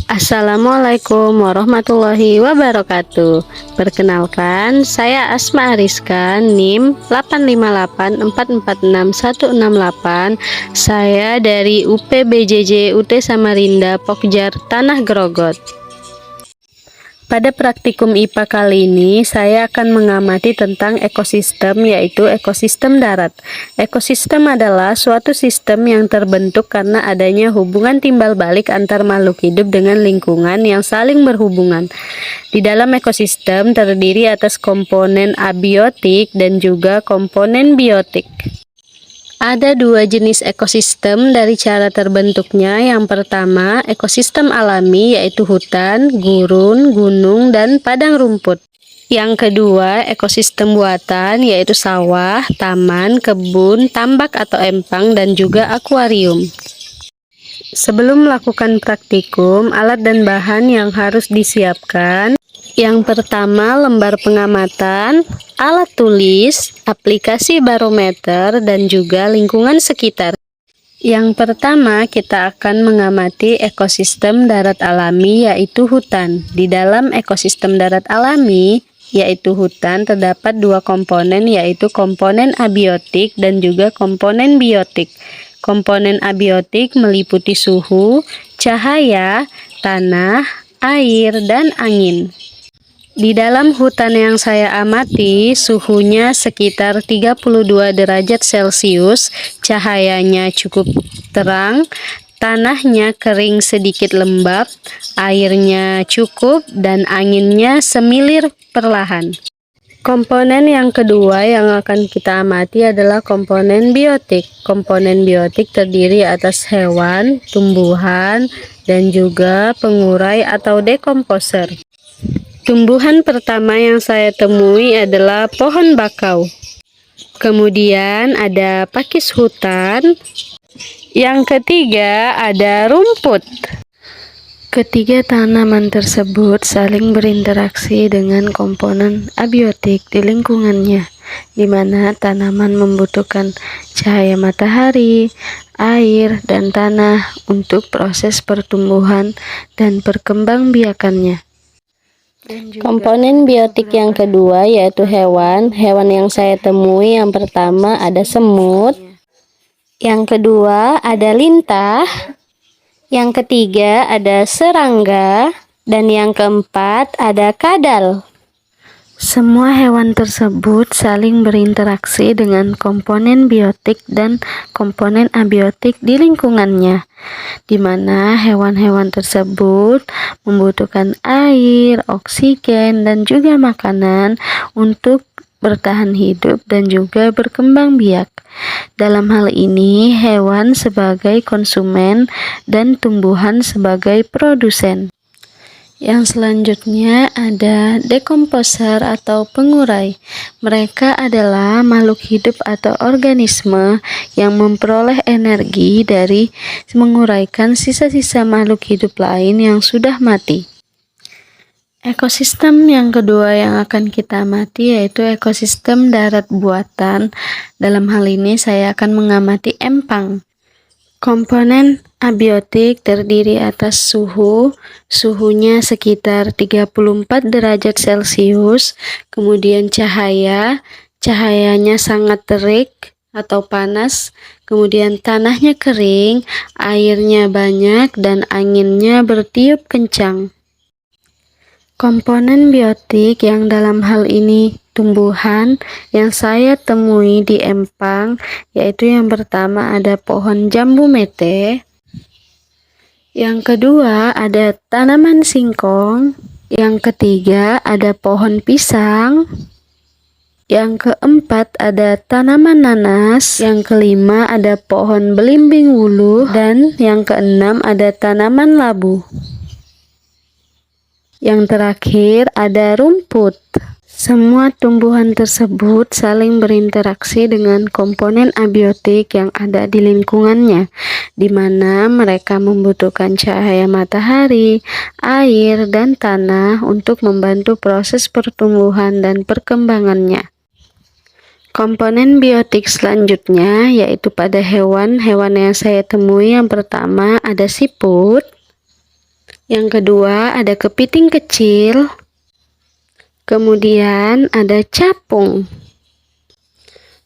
Assalamualaikum warahmatullahi wabarakatuh. Perkenalkan, saya Asma Ariska, NIM 858446168. Saya dari UPBJJ UT Samarinda, Pokjar, Tanah Grogot. Pada praktikum IPA kali ini, saya akan mengamati tentang ekosistem, yaitu ekosistem darat. Ekosistem adalah suatu sistem yang terbentuk karena adanya hubungan timbal balik antar makhluk hidup dengan lingkungan yang saling berhubungan. Di dalam ekosistem terdiri atas komponen abiotik dan juga komponen biotik. Ada dua jenis ekosistem dari cara terbentuknya. Yang pertama, ekosistem alami, yaitu hutan, gurun, gunung, dan padang rumput. Yang kedua, ekosistem buatan, yaitu sawah, taman, kebun, tambak atau empang, dan juga akuarium. Sebelum melakukan praktikum, alat dan bahan yang harus disiapkan. Yang pertama, lembar pengamatan, alat tulis, aplikasi barometer, dan juga lingkungan sekitar. Yang pertama, kita akan mengamati ekosistem darat alami, yaitu hutan. Di dalam ekosistem darat alami, yaitu hutan, terdapat dua komponen, yaitu komponen abiotik dan juga komponen biotik. Komponen abiotik meliputi suhu, cahaya, tanah, air, dan angin. Di dalam hutan yang saya amati, suhunya sekitar 32 derajat Celcius, cahayanya cukup terang, tanahnya kering sedikit lembab, airnya cukup, dan anginnya semilir perlahan. Komponen yang kedua yang akan kita amati adalah komponen biotik. Komponen biotik terdiri atas hewan, tumbuhan, dan juga pengurai atau dekomposer. Tumbuhan pertama yang saya temui adalah pohon bakau. Kemudian ada pakis hutan. Yang ketiga ada rumput. Ketiga tanaman tersebut saling berinteraksi dengan komponen abiotik di lingkungannya, di mana tanaman membutuhkan cahaya matahari, air, dan tanah untuk proses pertumbuhan dan perkembangbiakannya. Komponen biotik yang kedua yaitu hewan. Hewan yang saya temui yang pertama ada semut, yang kedua ada lintah, yang ketiga ada serangga, dan yang keempat ada kadal. Semua hewan tersebut saling berinteraksi dengan komponen biotik dan komponen abiotik di lingkungannya, di mana hewan-hewan tersebut membutuhkan air, oksigen, dan juga makanan untuk bertahan hidup dan juga berkembang biak. Dalam hal ini, hewan sebagai konsumen dan tumbuhan sebagai produsen. Yang selanjutnya ada dekomposer atau pengurai. Mereka adalah makhluk hidup atau organisme yang memperoleh energi dari menguraikan sisa-sisa makhluk hidup lain yang sudah mati. Ekosistem yang kedua yang akan kita amati yaitu ekosistem darat buatan. Dalam hal ini saya akan mengamati empang. Komponen abiotik terdiri atas suhunya sekitar 34 derajat Celcius, kemudian cahayanya sangat terik atau panas, kemudian tanahnya kering, airnya banyak, dan anginnya bertiup kencang. Komponen biotik yang dalam hal ini tumbuhan yang saya temui di empang, yaitu yang pertama ada pohon jambu mete, yang kedua ada tanaman singkong, yang ketiga ada pohon pisang, yang keempat ada tanaman nanas, yang kelima ada pohon belimbing wuluh, dan yang keenam ada tanaman labu. Yang terakhir ada rumput. Semua tumbuhan tersebut saling berinteraksi dengan komponen abiotik yang ada di lingkungannya, di mana mereka membutuhkan cahaya matahari, air, dan tanah untuk membantu proses pertumbuhan dan perkembangannya. Komponen biotik selanjutnya yaitu pada hewan yang saya temui yang pertama ada siput, Yang kedua ada kepiting kecil. Kemudian ada capung.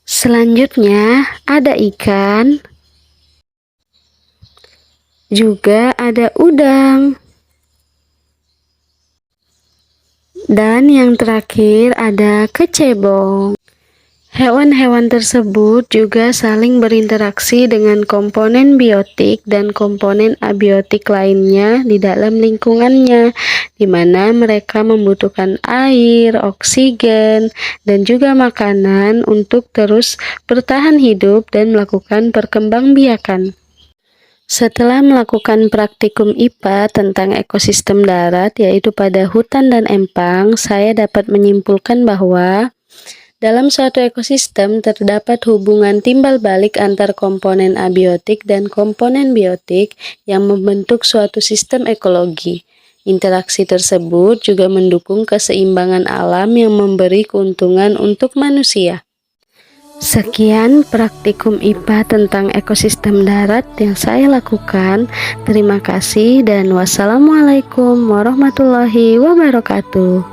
Selanjutnya ada ikan. Juga ada udang. Dan yang terakhir ada kecebong. Hewan-hewan tersebut juga saling berinteraksi dengan komponen biotik dan komponen abiotik lainnya di dalam lingkungannya, di mana mereka membutuhkan air, oksigen, dan juga makanan untuk terus bertahan hidup dan melakukan perkembangbiakan. Setelah melakukan praktikum IPA tentang ekosistem darat, yaitu pada hutan dan empang, saya dapat menyimpulkan bahwa dalam suatu ekosistem terdapat hubungan timbal balik antar komponen abiotik dan komponen biotik yang membentuk suatu sistem ekologi. Interaksi tersebut juga mendukung keseimbangan alam yang memberi keuntungan untuk manusia. Sekian praktikum IPA tentang ekosistem darat yang saya lakukan. Terima kasih dan wassalamualaikum warahmatullahi wabarakatuh.